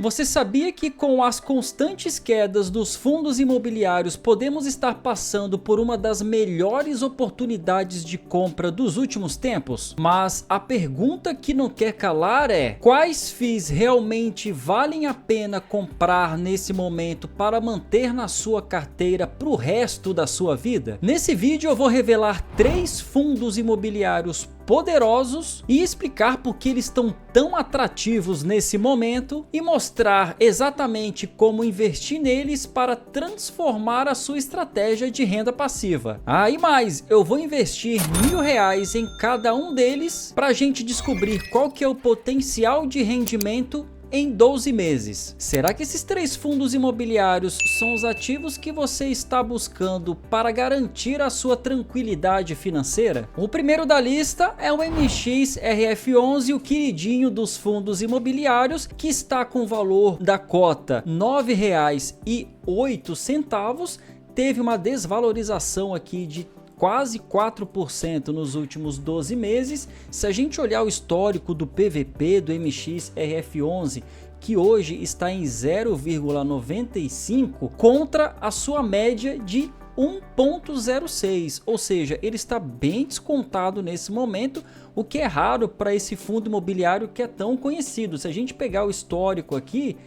Você sabia que com as constantes quedas dos fundos imobiliários podemos estar passando por uma das melhores oportunidades de compra dos últimos tempos? Mas a pergunta que não quer calar é: quais FIIs realmente valem a pena comprar nesse momento para manter na sua carteira para o resto da sua vida? Nesse vídeo eu vou revelar 3 fundos imobiliários poderosos e explicar por que eles estão tão atrativos nesse momento e mostrar exatamente como investir neles para transformar a sua estratégia de renda passiva. E mais, eu vou investir R$1000 em cada um deles para a gente descobrir qual que é o potencial de rendimento em 12 meses. Será que esses 3 fundos imobiliários são os ativos que você está buscando para garantir a sua tranquilidade financeira? O primeiro da lista é o MXRF11, o queridinho dos fundos imobiliários, que está com o valor da cota R$9,08, teve uma desvalorização aqui de quase 4% nos últimos 12 meses. Se a gente olhar o histórico do PVP do MXRF11, que hoje está em 0,95 contra a sua média de 1,06, ou seja, ele está bem descontado nesse momento, o que é raro para esse fundo imobiliário que é tão conhecido. Se a gente pegar o histórico aqui,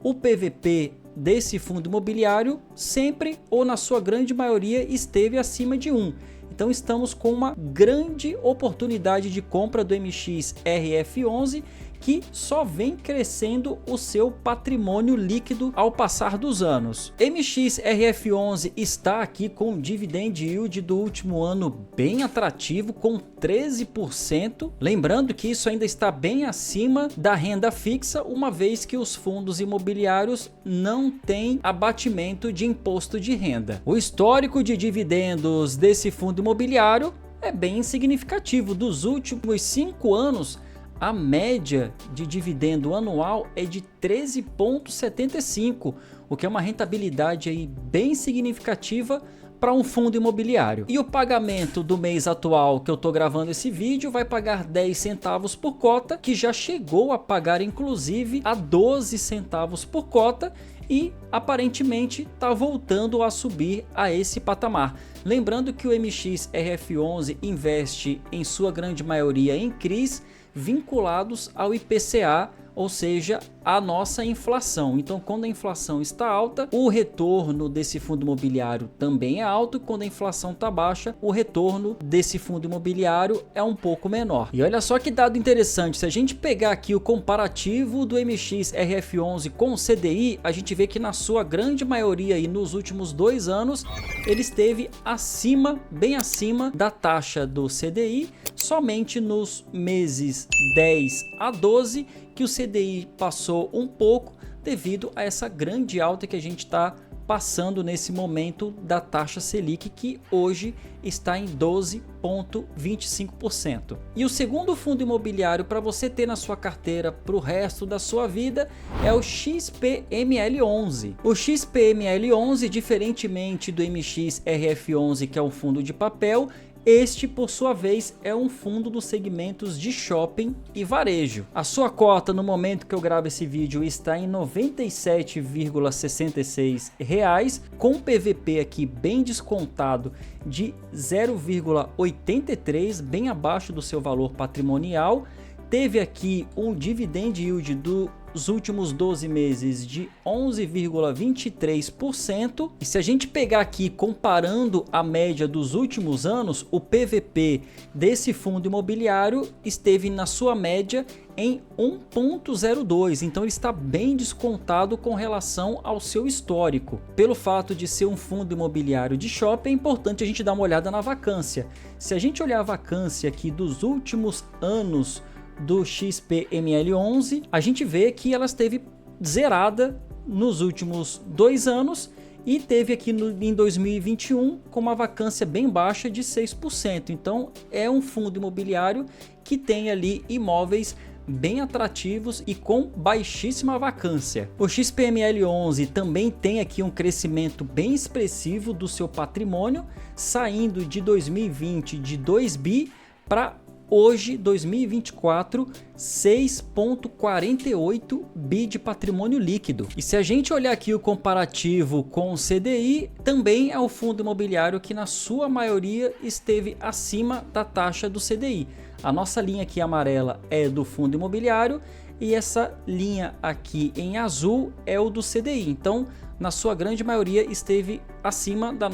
o PVP desse fundo imobiliário sempre ou na sua grande maioria esteve acima de 1. Então estamos com uma grande oportunidade de compra do MXRF11, que só vem crescendo o seu patrimônio líquido ao passar dos anos. MXRF11 está aqui com um dividend yield do último ano bem atrativo, com 13%. Lembrando que isso ainda está bem acima da renda fixa, uma vez que os fundos imobiliários não têm abatimento de imposto de renda. O histórico de dividendos desse fundo imobiliário é bem significativo. Dos últimos 5 anos, a média de dividendo anual é de 13,75, o que é uma rentabilidade aí bem significativa para um fundo imobiliário. E o pagamento do mês atual que eu estou gravando esse vídeo vai pagar 10 centavos por cota, que já chegou a pagar inclusive a 12 centavos por cota, e aparentemente está voltando a subir a esse patamar. Lembrando que o MXRF11 investe em sua grande maioria em CRIs vinculados ao IPCA, ou seja, a nossa inflação. Então, quando a inflação está alta, o retorno desse fundo imobiliário também é alto. Quando a inflação está baixa, o retorno desse fundo imobiliário é um pouco menor. E olha só que dado interessante, se a gente pegar aqui o comparativo do MXRF11 com o CDI, a gente vê que na sua grande maioria e nos últimos 2 anos, ele esteve acima, bem acima da taxa do CDI, somente nos meses 10 a 12 que o CDI passou um pouco devido a essa grande alta que a gente está passando nesse momento da taxa Selic, que hoje está em 12,25%. E o segundo fundo imobiliário para você ter na sua carteira para o resto da sua vida é o XPML11. O XPML11, diferentemente do MXRF11, que é um fundo de papel, este, por sua vez, é um fundo dos segmentos de shopping e varejo. A sua cota no momento que eu gravo esse vídeo está em R$ 97,66, com PVP aqui bem descontado de 0,83, bem abaixo do seu valor patrimonial. Teve aqui um dividend yield dos últimos 12 meses de 11,23%. E se a gente pegar aqui comparando a média dos últimos anos, o PVP desse fundo imobiliário esteve na sua média em 1,02, então ele está bem descontado com relação ao seu histórico. Pelo fato de ser um fundo imobiliário de shopping, é importante a gente dar uma olhada na vacância. Se a gente olhar a vacância aqui dos últimos anos do XPML11, a gente vê que ela esteve zerada nos últimos 2 anos e teve aqui em 2021 com uma vacância bem baixa de 6%. Então é um fundo imobiliário que tem ali imóveis bem atrativos e com baixíssima vacância. O XPML11 também tem aqui um crescimento bem expressivo do seu patrimônio, saindo de 2020 de 2 bi para hoje, 2024, 6,48 bi de patrimônio líquido. E se a gente olhar aqui o comparativo com o CDI, também é o fundo imobiliário que na sua maioria esteve acima da taxa do CDI. A nossa linha aqui amarela é do fundo imobiliário e essa linha aqui em azul é o do CDI. Então, na sua grande maioria esteve acima da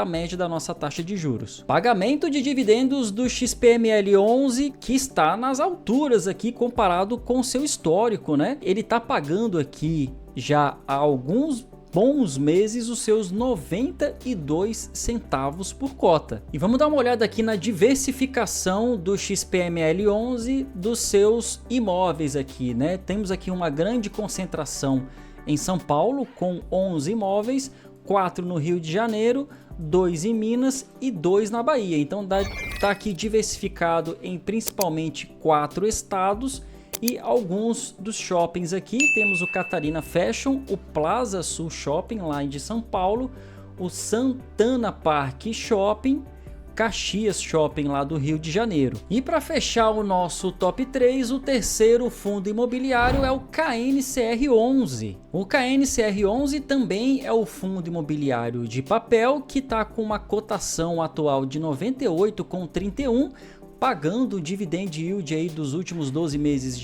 média da nossa taxa de juros. Pagamento de dividendos do XPML11 que está nas alturas aqui comparado com o seu histórico, né? Ele está pagando aqui já há alguns bons meses os seus 92 centavos por cota. E vamos dar uma olhada aqui na diversificação do XPML11 dos seus imóveis aqui, né? Temos aqui uma grande concentração em São Paulo com 11 imóveis, 4 no Rio de Janeiro, 2 em Minas e 2 na Bahia. Então tá aqui diversificado em principalmente 4 estados. E alguns dos shoppings aqui, temos o Catarina Fashion, o Plaza Sul Shopping lá de São Paulo, o Santana Park Shopping, Caxias Shopping lá do Rio de Janeiro. E para fechar o nosso top 3, o terceiro fundo imobiliário é o KNCR11. O KNCR11 também é o fundo imobiliário de papel que está com uma cotação atual de 98,31, pagando o dividend yield aí dos últimos 12 meses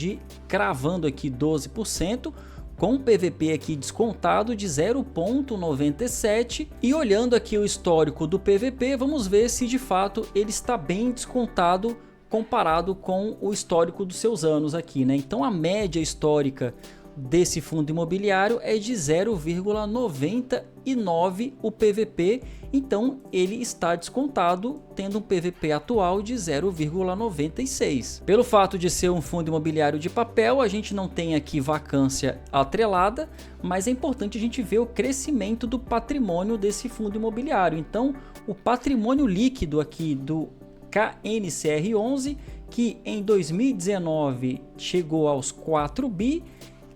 cravando aqui 12%, com PVP aqui descontado de 0,97, e olhando aqui o histórico do PVP, vamos ver se de fato ele está bem descontado comparado com o histórico dos seus anos aqui, né? Então a média histórica desse fundo imobiliário é de 0,99 o PVP, então ele está descontado tendo um PVP atual de 0,96. Pelo fato de ser um fundo imobiliário de papel, a gente não tem aqui vacância atrelada, mas é importante a gente ver o crescimento do patrimônio desse fundo imobiliário. Então o patrimônio líquido aqui do KNCR11, que em 2019 chegou aos 4 bi,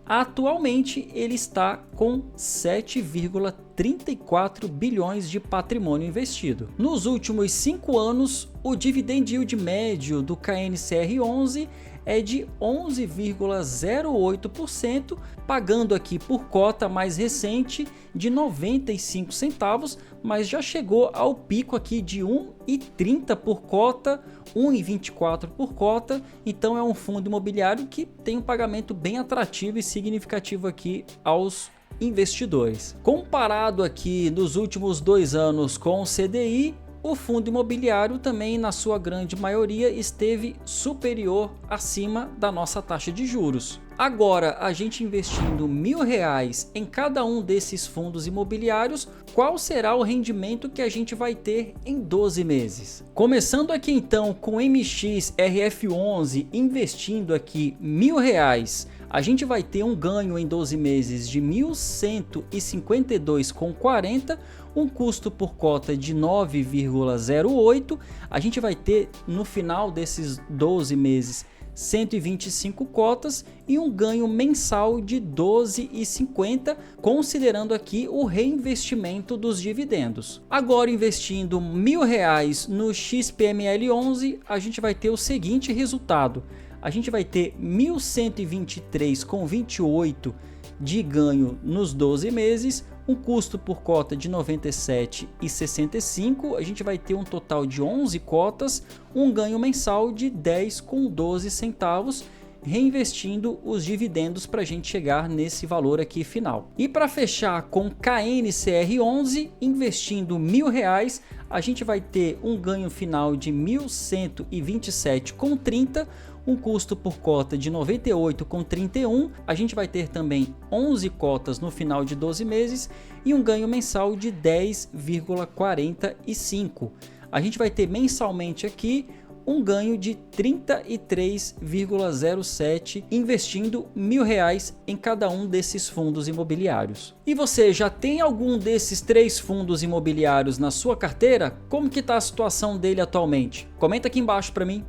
atualmente ele está com 7,34 bilhões de patrimônio investido. Nos últimos 5 anos, o dividend yield médio do KNCR11 é de 11,08%, pagando aqui por cota mais recente de 95 centavos, mas já chegou ao pico aqui de 1,30 por cota, 1,24 por cota. Então é um fundo imobiliário que tem um pagamento bem atrativo e significativo aqui aos investidores. Comparado aqui nos últimos 2 anos com o CDI, o fundo imobiliário também, na sua grande maioria, esteve superior acima da nossa taxa de juros. Agora, a gente investindo R$1.000 em cada um desses fundos imobiliários, qual será o rendimento que a gente vai ter em 12 meses? Começando aqui então com o MXRF11, investindo aqui R$1.000, a gente vai ter um ganho em 12 meses de R$ 1.152,40, um custo por cota de 9,08. A gente vai ter no final desses 12 meses 125 cotas e um ganho mensal de R$ 12,50, considerando aqui o reinvestimento dos dividendos. Agora, investindo R$1.000 no XPML11, a gente vai ter o seguinte resultado: a gente vai ter 1.123,28 de ganho nos 12 meses, um custo por cota de 97,65, a gente vai ter um total de 11 cotas, um ganho mensal de 10,12 centavos, reinvestindo os dividendos para a gente chegar nesse valor aqui final. E para fechar com KNCR11, investindo R$1.000, a gente vai ter um ganho final de 1.127,30, um custo por cota de 98,31, a gente vai ter também 11 cotas no final de 12 meses e um ganho mensal de 10,45. A gente vai ter mensalmente aqui um ganho de 33,07, investindo R$1.000 em cada um desses fundos imobiliários. E você já tem algum desses 3 fundos imobiliários na sua carteira? Como que está a situação dele atualmente? Comenta aqui embaixo para mim.